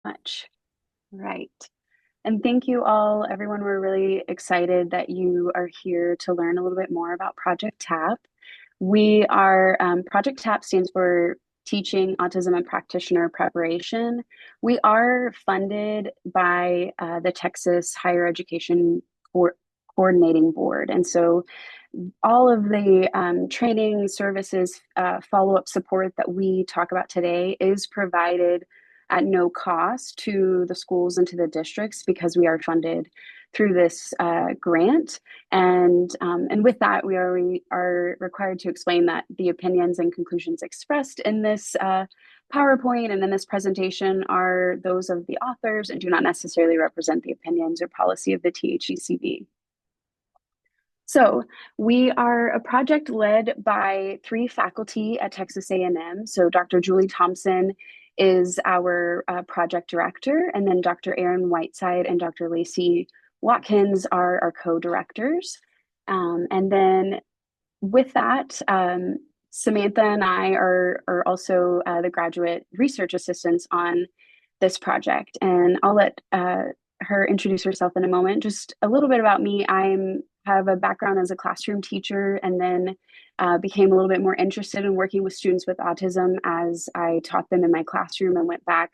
much. Right. And thank you all, everyone. We're really excited that you are here to learn a little bit more about Project TAPP. Project TAPP stands for Teaching Autism and Practitioner Preparation. We are funded by the Texas Higher Education Coordinating Board. And so all of the training services, follow-up support that we talk about today is provided at no cost to the schools and to the districts because we are funded through this grant. And with that, we are required to explain that the opinions and conclusions expressed in this PowerPoint and in this presentation are those of the authors and do not necessarily represent the opinions or policy of the THECB. So we are a project led by 3 faculty at Texas A&M. So Dr. Julie Thompson is our project director, and then Dr. Erin Whiteside and Dr. Lacey Watkins are our co-directors. And then with that, Samantha and I are also the graduate research assistants on this project. And I'll let her introduce herself in a moment. Just a little bit about me. Have a background as a classroom teacher and then became a little bit more interested in working with students with autism as I taught them in my classroom and went back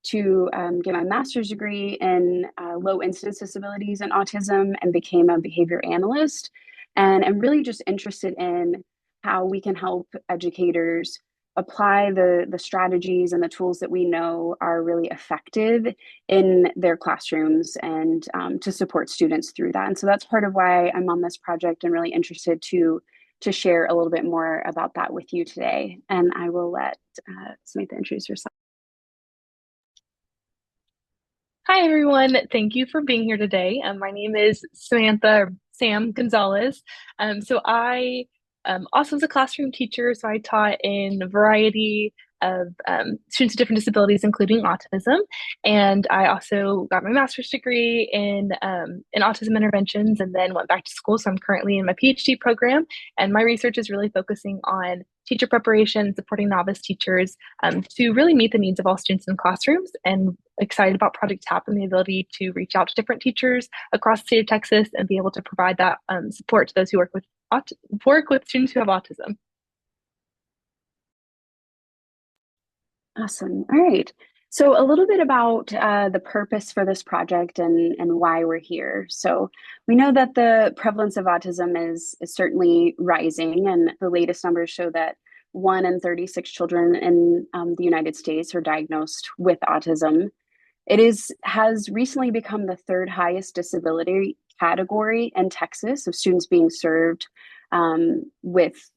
to get my master's degree in low incidence disabilities and autism and became a behavior analyst. And I'm really just interested in how we can help educators apply the strategies and the tools that we know are really effective in their classrooms and to support students through that. And so that's part of why I'm on this project and really interested to share a little bit more about that with you today. And I will let Samantha introduce herself. Hi, everyone. Thank you for being here today. My name is Samantha Sam Gonzalez. I also was a classroom teacher, so I taught in a variety of students with different disabilities, including autism. And I also got my master's degree in autism interventions and then went back to school. So I'm currently in my PhD program, and my research is really focusing on teacher preparation, supporting novice teachers to really meet the needs of all students in classrooms, and excited about Project TAPP and the ability to reach out to different teachers across the state of Texas and be able to provide that support to those who work with students who have autism. Awesome. All right. So a little bit about the purpose for this project and why we're here. So we know that the prevalence of autism is certainly rising, and the latest numbers show that 1 in 36 children in the United States are diagnosed with autism. Has recently become the 3rd highest disability category in Texas of students being served with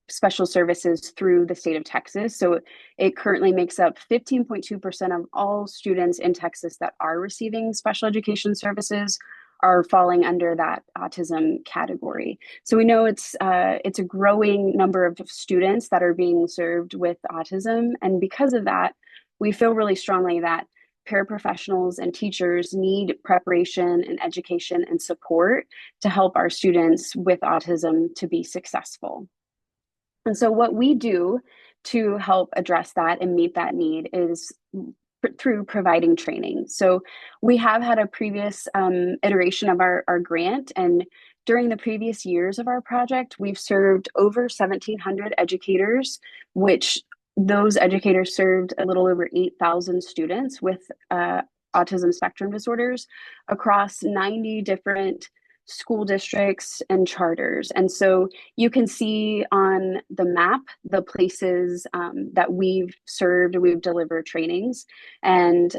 special services through the state of Texas. So it currently makes up 15.2% of all students in Texas that are receiving special education services are falling under that autism category. So we know it's a growing number of students that are being served with autism. And because of that, we feel really strongly that paraprofessionals and teachers need preparation and education and support to help our students with autism to be successful. And so what we do to help address that and meet that need is through providing training. So we have had a previous iteration of our grant, and during the previous years of our project, we've served over 1,700 educators, which those educators served a little over 8,000 students with autism spectrum disorders across 90 different school districts and charters. And so you can see on the map the places that we've served and we've delivered trainings. And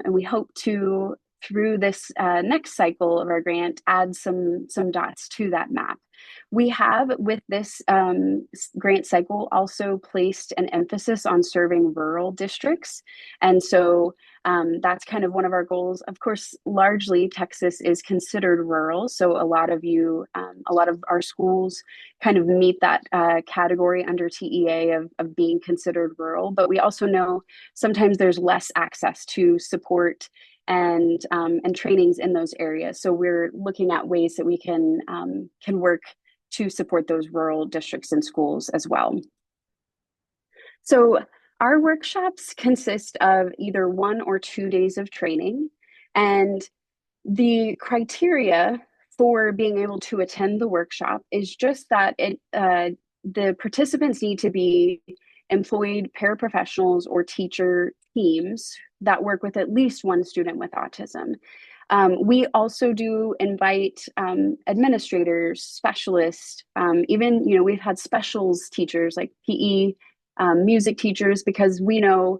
we hope to, through this next cycle of our grant, add some dots to that map. We have, with this grant cycle, also placed an emphasis on serving rural districts. And so that's kind of one of our goals. Of course, largely Texas is considered rural. So a lot of our schools kind of meet that category under TEA of being considered rural. But we also know sometimes there's less access to support and trainings in those areas. So we're looking at ways that we can work to support those rural districts and schools as well. So Our workshops consist of either 1 or 2 days of training, and the criteria for being able to attend the workshop is just that the participants need to be employed paraprofessionals or teacher teams that work with at least one student with autism. We also do invite administrators, specialists, even, we've had specials teachers like PE, music teachers, because we know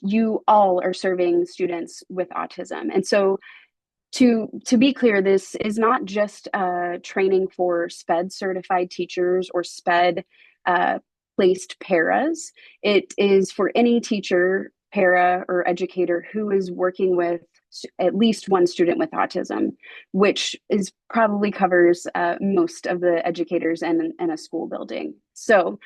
you all are serving students with autism. And so to be clear, this is not just training for SPED certified teachers or SPED uh, placed paras. It is for any teacher, para, or educator who is working with at least one student with autism, which is probably covers most of the educators in a school building. So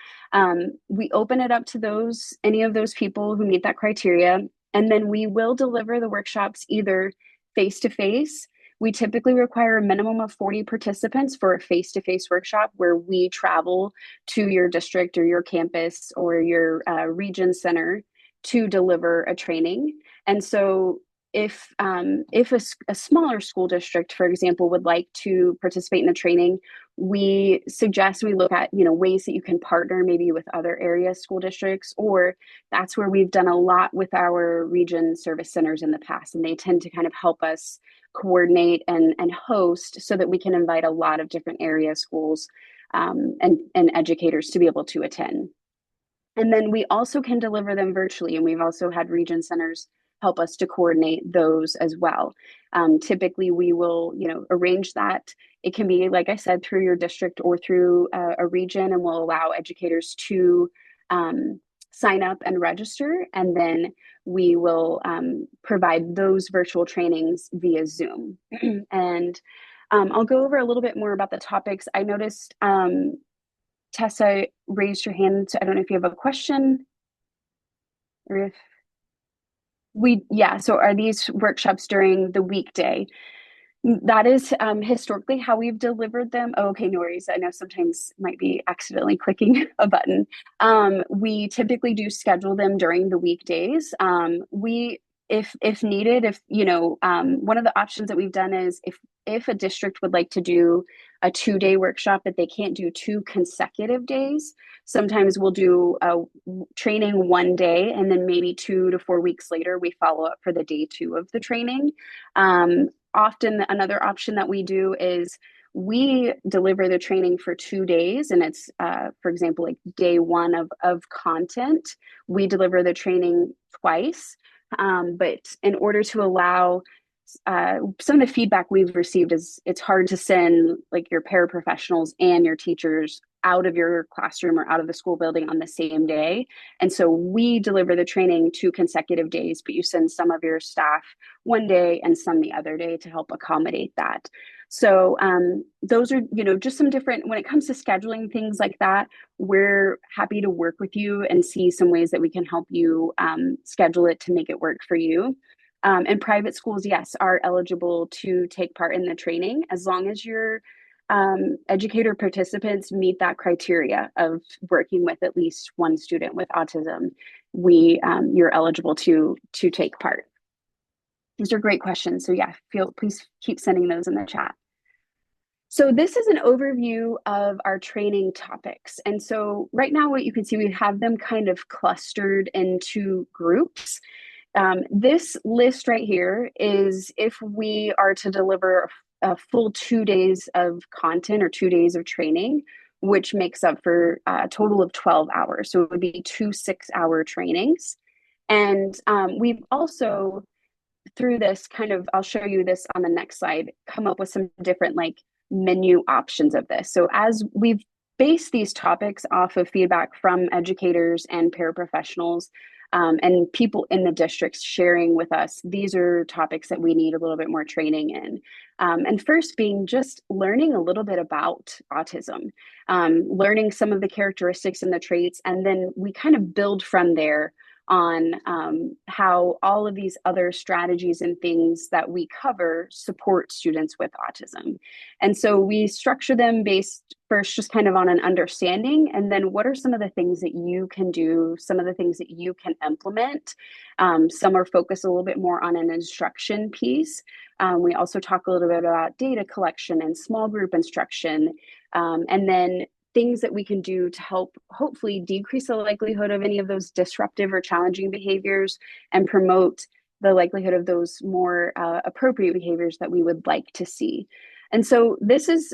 we open it up to those any of those people who meet that criteria, and then we will deliver the workshops either face to face. We typically require a minimum of 40 participants for a face to face workshop where we travel to your district or your campus or your region center to deliver a training. And so if a smaller school district, for example, would like to participate in the training, we suggest we look at ways that you can partner maybe with other area school districts, or that's where we've done a lot with our region service centers in the past, and they tend to kind of help us coordinate and host so that we can invite a lot of different area schools and educators to be able to attend. And then we also can deliver them virtually, and we've also had region centers help us to coordinate those as well. Typically, we will, arrange that. It can be, like I said, through your district or through a region, and we'll allow educators to sign up and register, and then we will provide those virtual trainings via Zoom. And I'll go over a little bit more about the topics. I noticed Tessa raised your hand, so I don't know if you have a question or if so are these workshops during the weekday? That is historically how we've delivered them. Oh, okay, no worries. I know sometimes might be accidentally clicking a button. We typically do schedule them during the weekdays. If needed, if one of the options that we've done is if a district would like to do a 2-day workshop, but they can't do 2 consecutive days, sometimes we'll do a training one day, and then maybe 2 to 4 weeks later we follow up for the day 2 of the training. Often another option that we do is we deliver the training for 2 days, and it's for example, like day 1 of content, we deliver the training twice. But in order to allow some of the feedback we've received is it's hard to send like your paraprofessionals and your teachers out of your classroom or out of the school building on the same day. And so we deliver the training 2 consecutive days, but you send some of your staff one day and some the other day to help accommodate that. So those are, just some different, when it comes to scheduling things like that, we're happy to work with you and see some ways that we can help you schedule it to make it work for you. And private schools, yes, are eligible to take part in the training as long as your educator participants meet that criteria of working with at least one student with autism. You're eligible to take part. These are great questions. So yeah, please keep sending those in the chat. So this is an overview of our training topics. And so right now what you can see, we have them kind of clustered into groups. This list right here is if we are to deliver a full 2 days of content or 2 days of training, which makes up for a total of 12 hours. So it would be 2 6-hour trainings. And we've also, through this kind of, I'll show you this on the next slide, come up with some different like menu options of this. So as we've based these topics off of feedback from educators and paraprofessionals, and people in the districts sharing with us, these are topics that we need a little bit more training in. And first being just learning a little bit about autism, learning some of the characteristics and the traits, and then we kind of build from there on how all of these other strategies and things that we cover support students with autism. And so we structure them based first just kind of on an understanding, and then what are some of the things that you can do, some of the things that you can implement. Some are focused a little bit more on an instruction piece. We also talk a little bit about data collection and small group instruction, and then things that we can do to help hopefully decrease the likelihood of any of those disruptive or challenging behaviors and promote the likelihood of those more appropriate behaviors that we would like to see. And so this is,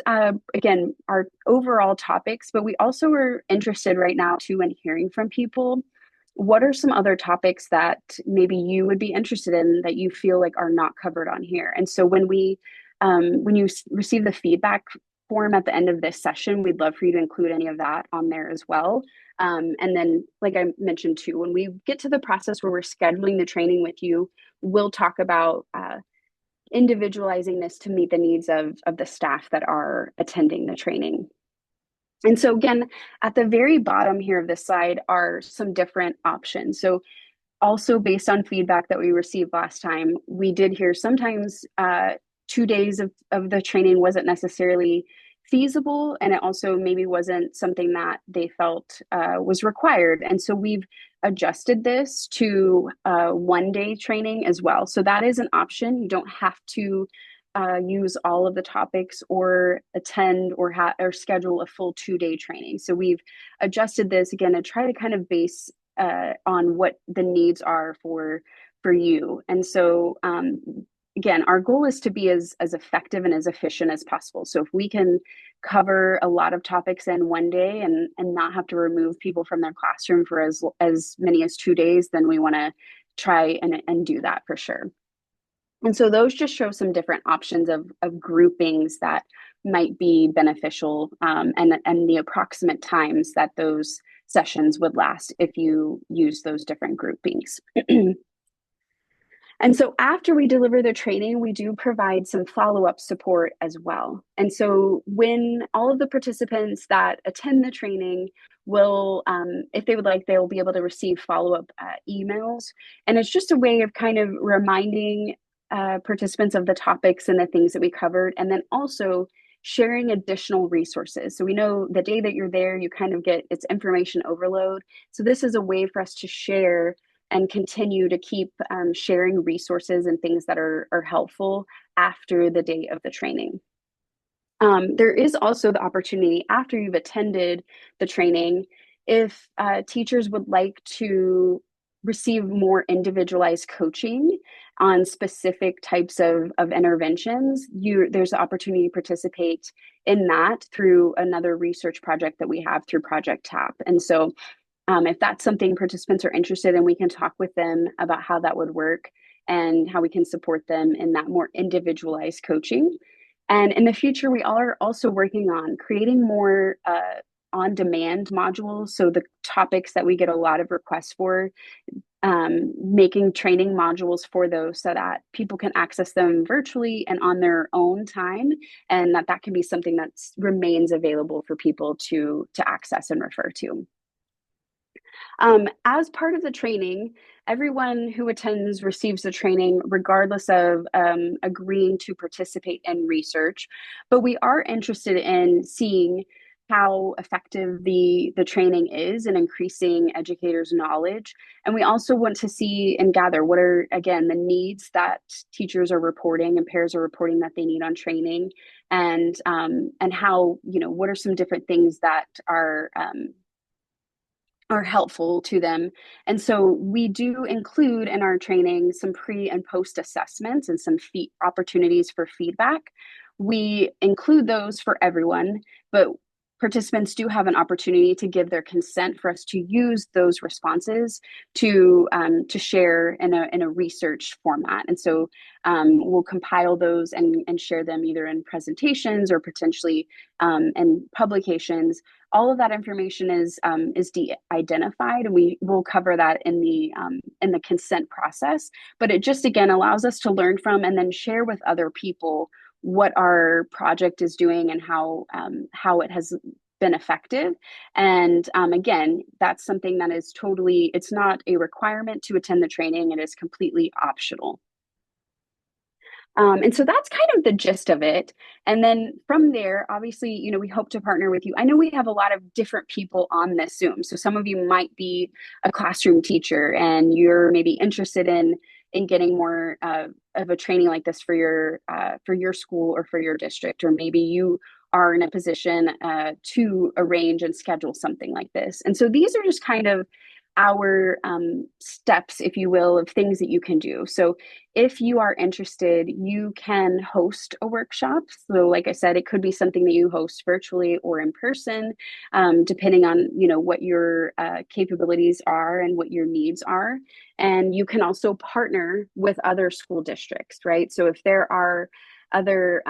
again, our overall topics, but we also are interested right now too in hearing from people. What are some other topics that maybe you would be interested in that you feel like are not covered on here? And so when you receive the feedback form at the end of this session, we'd love for you to include any of that on there as well. And then, like I mentioned too, when we get to the process where we're scheduling the training with you, we'll talk about individualizing this to meet the needs of the staff that are attending the training. And so again, at the very bottom here of this slide are some different options. So also based on feedback that we received last time, we did hear sometimes 2 days of the training wasn't necessarily feasible, and it also maybe wasn't something that they felt was required. And so we've adjusted this to 1 day training as well. So that is an option. You don't have to use all of the topics or attend or schedule a full 2 day training. So we've adjusted this again to try to kind of base on what the needs are for you. And so again, our goal is to be as effective and as efficient as possible. So if we can cover a lot of topics in 1 day and not have to remove people from their classroom for as many as 2 days, then we want to try and do that for sure. And so those just show some different options of groupings that might be beneficial, and the approximate times that those sessions would last if you use those different groupings. And so after we deliver the training, we do provide some follow-up support as well. And so when all of the participants that attend the training will, if they would like, they'll be able to receive follow-up emails. And it's just a way of kind of reminding participants of the topics and the things that we covered, and then also sharing additional resources. So we know the day that you're there, you kind of get it's information overload. So this is a way for us to share and continue to keep sharing resources and things that are helpful after the day of the training. There is also the opportunity after you've attended the training, if teachers would like to receive more individualized coaching on specific types of interventions, there's the opportunity to participate in that through another research project that we have through Project TAPP. And so if that's something participants are interested in, we can talk with them about how that would work and how we can support them in that more individualized coaching. And in the future, we are also working on creating more on-demand modules. So the topics that we get a lot of requests for, making training modules for those so that people can access them virtually and on their own time, and that can be something that remains available for people to access and refer to. As part of the training, everyone who attends receives the training regardless of agreeing to participate in research. But we are interested in seeing how effective the training is in increasing educators' knowledge. And we also want to see and gather what are, again, the needs that teachers are reporting and pairs are reporting that they need on training, and how, what are some different things that are helpful to them. And so we do include in our training some pre and post assessments and some opportunities for feedback. We include those for everyone, but participants do have an opportunity to give their consent for us to use those responses to share in a research format. And so we'll compile those and share them either in presentations or potentially in publications. All of that information is de-identified, and we will cover that in the consent process. But it just, again, allows us to learn from and then share with other people what our project is doing and how it has been effective. And again, that's something that is totally, it's not a requirement to attend the training. It is completely optional. And so that's kind of the gist of it. And then from there, obviously, we hope to partner with you. I know we have a lot of different people on this Zoom. So some of you might be a classroom teacher and you're maybe interested in getting more of a training like this for your school or for your district, or maybe you are in a position to arrange and schedule something like this. And so these are just kind of our steps, if you will, of things that you can do. So if you are interested, you can host a workshop. So like I said, it could be something that you host virtually or in person, depending on, what your capabilities are and what your needs are. And you can also partner with other school districts, right? So if there are other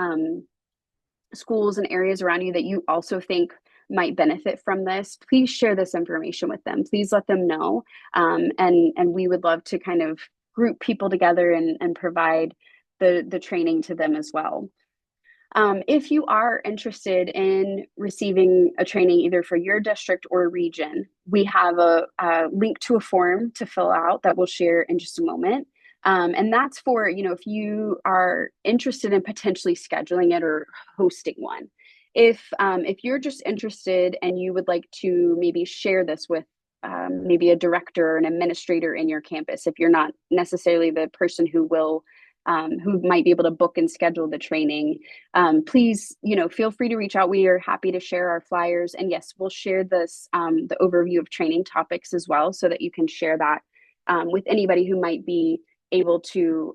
schools and areas around you that you also think might benefit from this, please share this information with them. Please let them know. And we would love to kind of group people together and provide the training to them as well. If you are interested in receiving a training either for your district or region, we have a link to a form to fill out that we'll share in just a moment. And that's for, if you are interested in potentially scheduling it or hosting one. If you're just interested and you would like to maybe share this with maybe a director or an administrator in your campus, if you're not necessarily the person who might be able to book and schedule the training, please, feel free to reach out. We are happy to share our flyers. And yes, we'll share the overview of training topics as well, so that you can share that with anybody who might be able to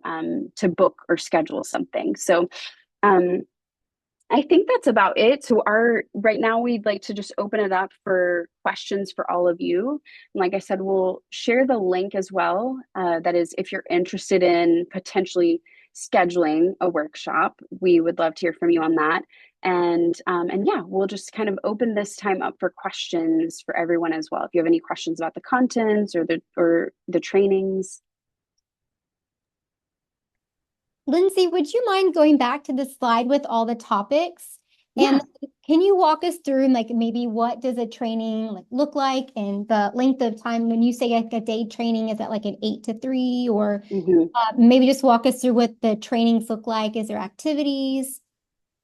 book or schedule something. So um, I think that's about it. So right now we'd like to just open it up for questions for all of you. And like I said, we'll share the link as well. That is, if you're interested in potentially scheduling a workshop, we would love to hear from you on that. And yeah, we'll just kind of open this time up for questions for everyone as well. If you have any questions about the contents or the trainings. Lindsay, would you mind going back to the slide with all the topics? Yeah. And can you walk us through like maybe what does a training look like and the length of time when you say like a day training, is that like an 8 to 3 or Mhm. maybe just walk us through what the trainings look like? Is there activities?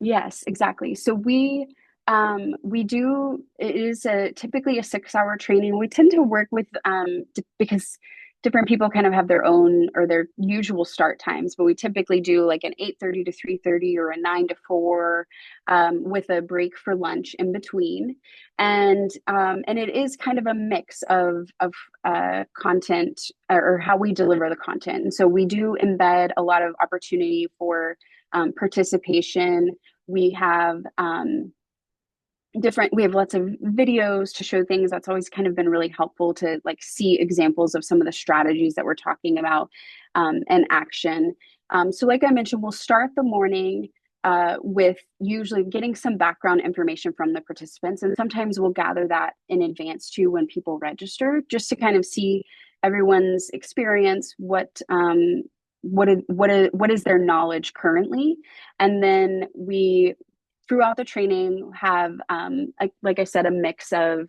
Yes, exactly. So we do, it is typically a 6 hour training. We tend to work with because different people kind of have their own or their usual start times, but we typically do like an 8:30 to 3:30 or a 9 to 4, with a break for lunch in between. And it is kind of a mix of content, or how we deliver the content. And so we do embed a lot of opportunity for participation. We have we have lots of videos to show things. That's always kind of been really helpful to like see examples of some of the strategies that we're talking about in action. So like I mentioned, we'll start the morning with usually getting some background information from the participants, and sometimes we'll gather that in advance too when people register, just to kind of see everyone's experience, what is their knowledge currently. And then we, throughout the training, have like I said, a mix of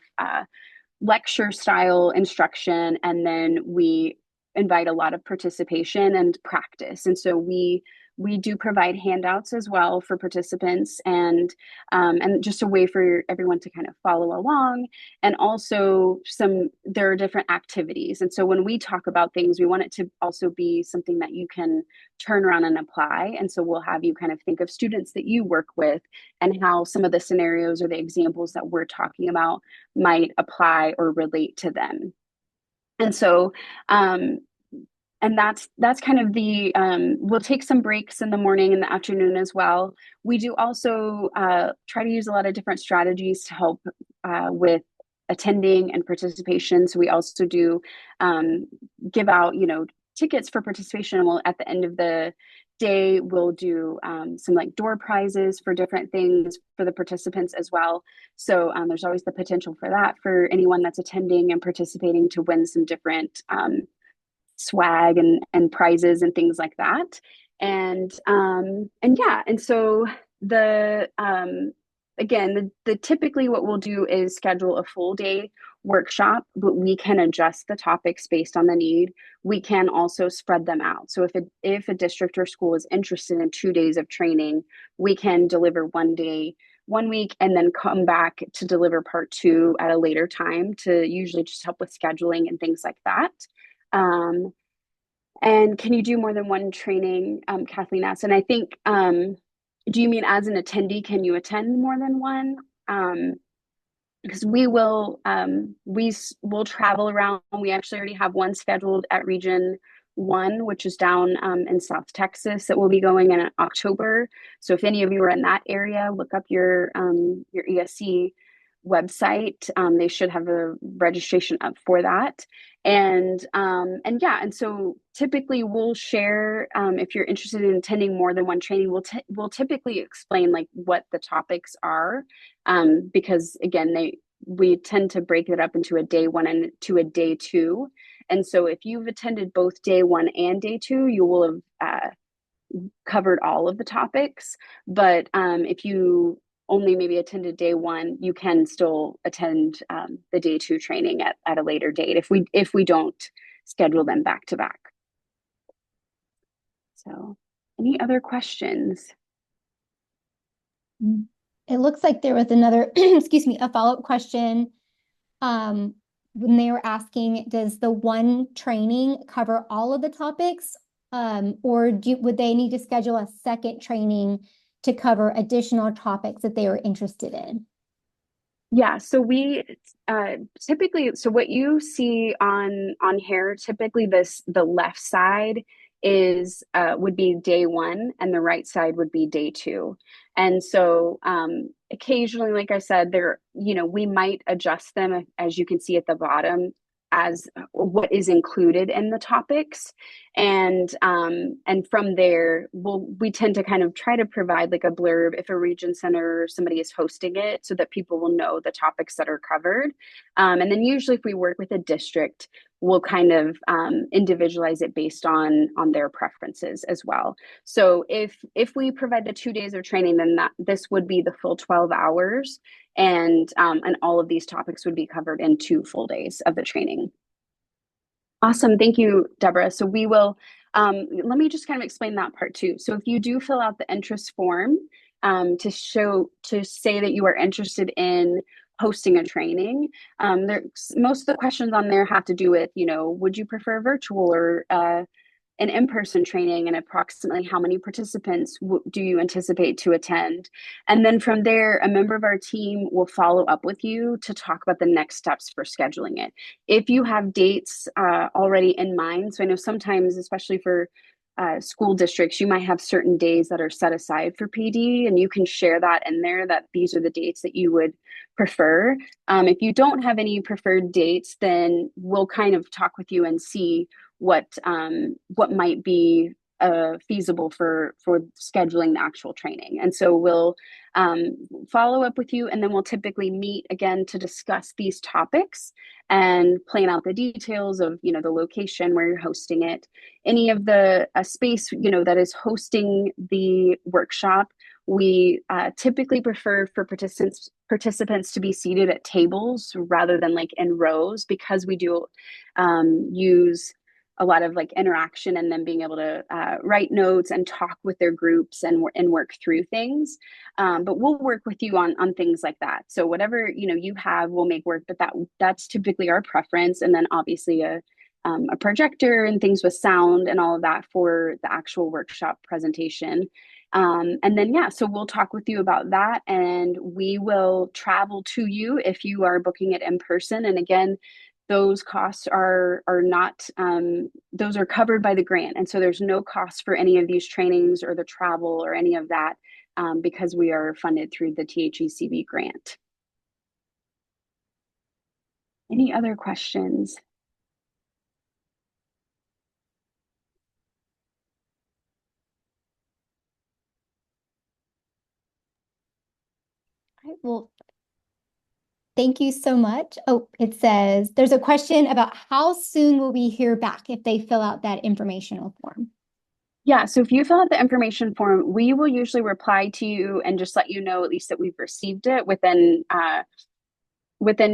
lecture style instruction, and then we invite a lot of participation and practice. And so we do provide handouts as well for participants, and just a way for everyone to kind of follow along. And also there are different activities. And so when we talk about things, we want it to also be something that you can turn around and apply. And so we'll have you kind of think of students that you work with and how some of the scenarios or the examples that we're talking about might apply or relate to them. And so and that's kind of we'll take some breaks in the morning and the afternoon as well. We do also try to use a lot of different strategies to help with attending and participation. So we also do give out, tickets for participation. And we'll, at the end of the day, we'll do some like door prizes for different things for the participants as well. So there's always the potential for that for anyone that's attending and participating to win some different swag and prizes and things like that. And yeah, and so the again, the typically what we'll do is schedule a full day workshop, but we can adjust the topics based on the need. We can also spread them out. So if a district or school is interested in 2 days of training, we can deliver one day one week and then come back to deliver part two at a later time to usually just help with scheduling and things like that. And can you do more than one training? Kathleen asked. And I think, do you mean as an attendee, can you attend more than one? Because we will travel around. We actually already have one scheduled at Region 1, which is down in South Texas, that will be going in October. So if any of you are in that area, look up your ESC website. They should have a registration up for that. And yeah, and so typically we'll share, if you're interested in attending more than one training, we'll typically explain like what the topics are, because again, we tend to break it up into a day one and to a day two. And so if you've attended both day one and day two, you will have covered all of the topics. But if you only maybe attended day one, you can still attend the day two training at a later date if we don't schedule them back to back. So any other questions? It looks like there was another, excuse me, a follow-up question. When they were asking, does the one training cover all of the topics? Or would they need to schedule a second training to cover additional topics that they were interested in? Yeah, so we typically, so what you see on here, typically the left side is would be day one and the right side would be day two. And so occasionally, like I said, we might adjust them, as you can see at the bottom, as what is included in the topics. And from there we tend to kind of try to provide like a blurb if a region center or somebody is hosting it, so that people will know the topics that are covered. And then usually if we work with a district, we'll kind of individualize it based on their preferences as well. So if we provide the 2 days of training, then this would be the full 12 hours, and all of these topics would be covered in 2 full days of the training. Awesome. Thank you, Deborah. So we will, let me just kind of explain that part too. So if you do fill out the interest form to say that you are interested in hosting a training, most of the questions on there have to do with, would you prefer virtual or an in-person training, and approximately how many participants do you anticipate to attend? And then from there, a member of our team will follow up with you to talk about the next steps for scheduling it. If you have dates already in mind, so I know sometimes, especially for school districts, you might have certain days that are set aside for PD, and you can share that in there, that these are the dates that you would prefer. If you don't have any preferred dates, then we'll kind of talk with you and see what might be feasible for scheduling the actual training. And so we'll follow up with you, and then we'll typically meet again to discuss these topics and plan out the details of the location where you're hosting it, any of the space that is hosting the workshop. We typically prefer for participants to be seated at tables rather than like in rows, because we do use a lot of like interaction and then being able to write notes and talk with their groups and work through things. But we'll work with you on things like that. So whatever you have, we'll make work. But that's typically our preference. And then obviously a projector and things with sound and all of that for the actual workshop presentation. And then so we'll talk with you about that, and we will travel to you if you are booking it in person. And again, those costs are not those are covered by the grant, and so there's no cost for any of these trainings or the travel or any of that, because we are funded through the THECB grant. Any other questions? All right, well, thank you so much. Oh, it says there's a question about how soon will we hear back if they fill out that informational form? Yeah, so if you fill out the information form, we will usually reply to you and just let you know at least that we've received it within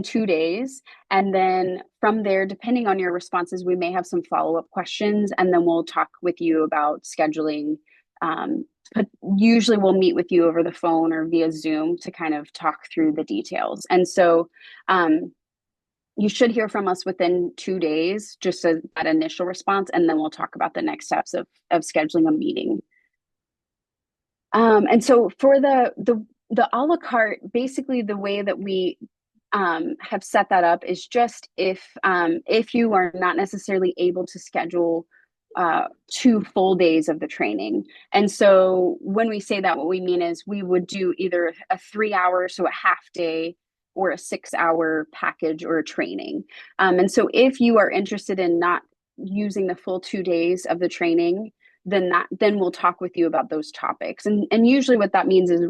2 days. And then from there, depending on your responses, we may have some follow-up questions, and then we'll talk with you about scheduling. But usually we'll meet with you over the phone or via Zoom to kind of talk through the details. And so you should hear from us within 2 days, just as that initial response, and then we'll talk about the next steps of scheduling a meeting. And so for the a la carte, basically the way that we have set that up is just if you are not necessarily able to schedule 2 full days of the training. And so when we say that, what we mean is we would do either a 3 hour, so a half day, or a 6 hour package or a training. And so if you are interested in not using the full 2 days of the training, then we'll talk with you about those topics. And usually what that means is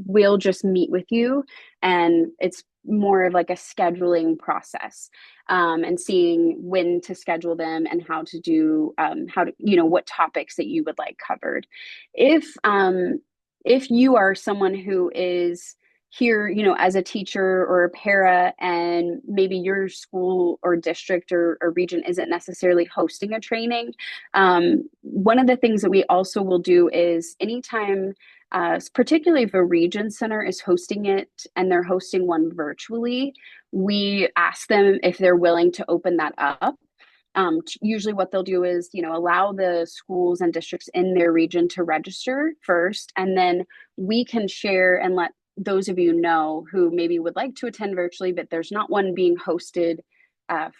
we'll just meet with you, and it's more of like a scheduling process, and seeing when to schedule them and how to do how to, what topics that you would like covered. If you are someone who is here, as a teacher or a para, and maybe your school or district or region isn't necessarily hosting a training, one of the things that we also will do is anytime, particularly if a region center is hosting it and they're hosting one virtually, we ask them if they're willing to open that up. Usually what they'll do is, allow the schools and districts in their region to register first, and then we can share and let those of you know who maybe would like to attend virtually, but there's not one being hosted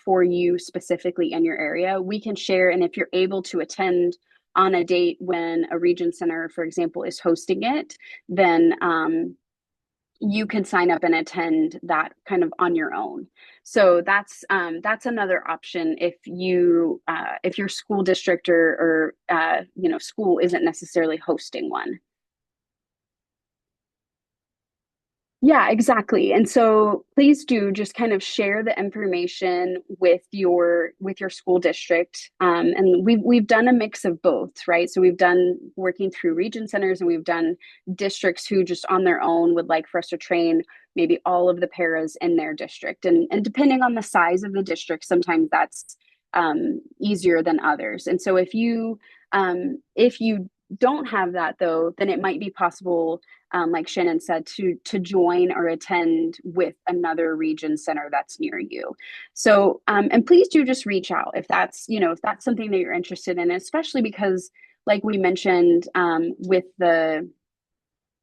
for you specifically in your area. We can share, and if you're able to attend on a date when a region center, for example, is hosting it, then you can sign up and attend that kind of on your own. So that's another option if your school district or school isn't necessarily hosting one. Yeah, exactly. And so please do just kind of share the information with your school district. And we've done a mix of both, right? So we've done working through region centers, and we've done districts who just on their own would like for us to train maybe all of the paras in their district. And depending on the size of the district, sometimes that's easier than others. And so if you don't have that though, then it might be possible, like Shannon said, to join or attend with another region center that's near you. So and please do just reach out if that's something that you're interested in, especially because like we mentioned, with the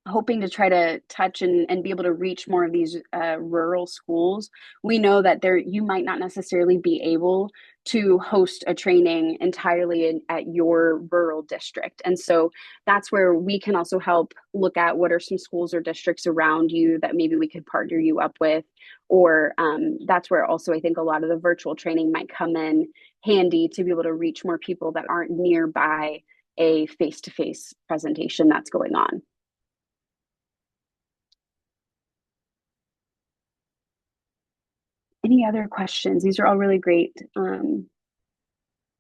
hoping to try to touch and be able to reach more of these rural schools, we know that you might not necessarily be able to host a training entirely at your rural district. And so that's where we can also help look at what are some schools or districts around you that maybe we could partner you up with. Or that's where also I think a lot of the virtual training might come in handy to be able to reach more people that aren't nearby a face-to-face presentation that's going on. Any other questions? These are all really great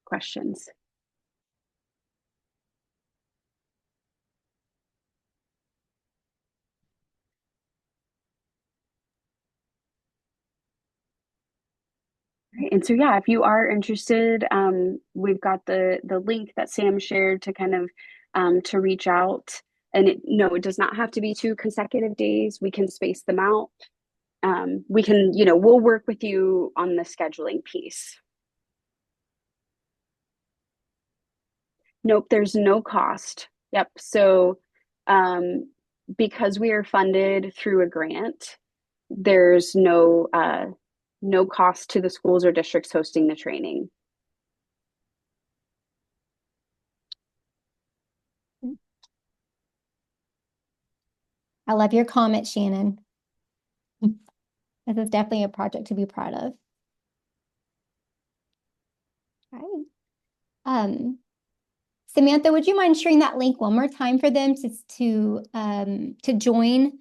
questions. Right. And so, yeah, if you are interested, we've got the link that Sam shared to kind of to reach out. And no, it does not have to be 2 consecutive days. We can space them out. We'll work with you on the scheduling piece. Nope, there's no cost. Yep. So, because we are funded through a grant, there's no cost to the schools or districts hosting the training. I love your comment, Shannon. This is definitely a project to be proud of. All right. Samantha, would you mind sharing that link one more time for them to join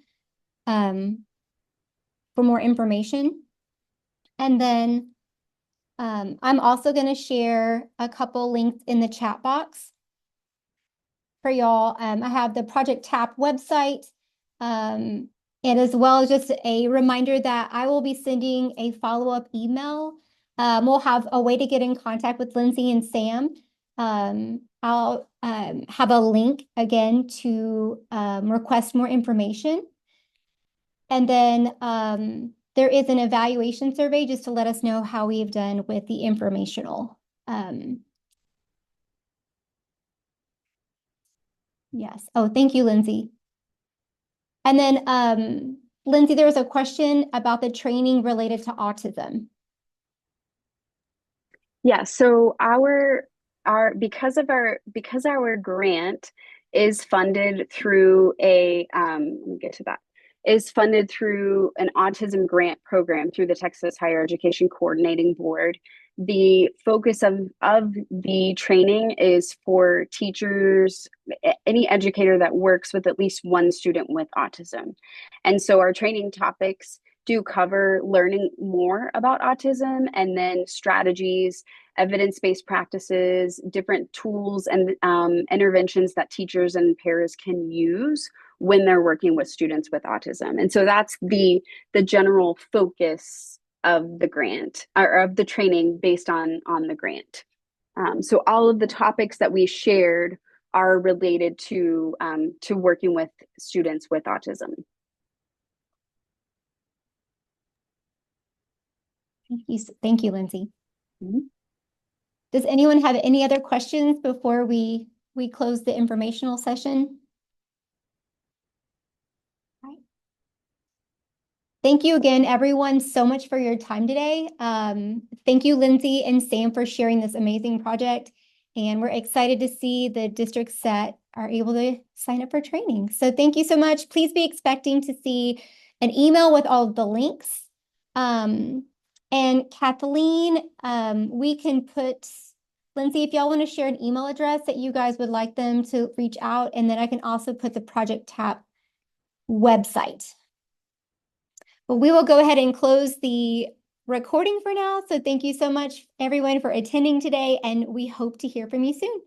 for more information? And then I'm also going to share a couple links in the chat box for y'all. I have the Project TAPP website, and as well as just a reminder that I will be sending a follow-up email. We'll have a way to get in contact with Lindsay and Sam. I'll have a link again to request more information. And then there is an evaluation survey just to let us know how we've done with the informational. Yes. Oh, thank you, Lindsay. And then, Lindsay, there was a question about the training related to autism. Yeah, so our because our grant is funded through a let me get to that, is funded through an autism grant program through the Texas Higher Education Coordinating Board. The focus of the training is for teachers, any educator that works with at least one student with autism. And so our training topics do cover learning more about autism and then strategies, evidence-based practices, different tools and interventions that teachers and peers can use when they're working with students with autism. And so that's the general focus of the grant or of the training based on the grant. So all of the topics that we shared are related to working with students with autism. Thank you, Lindsay. Mm-hmm. Does anyone have any other questions before we close the informational session? All right. Thank you again, everyone, so much for your time today. Thank you, Lindsay and Sam, for sharing this amazing project. And we're excited to see the districts that are able to sign up for training. So thank you so much. Please be expecting to see an email with all of the links. And Kathleen, we can put, Lindsay, if y'all want to share an email address that you guys would like them to reach out, and then I can also put the Project TAPP website. But we will go ahead and close the recording for now. So thank you so much, everyone, for attending today, and we hope to hear from you soon.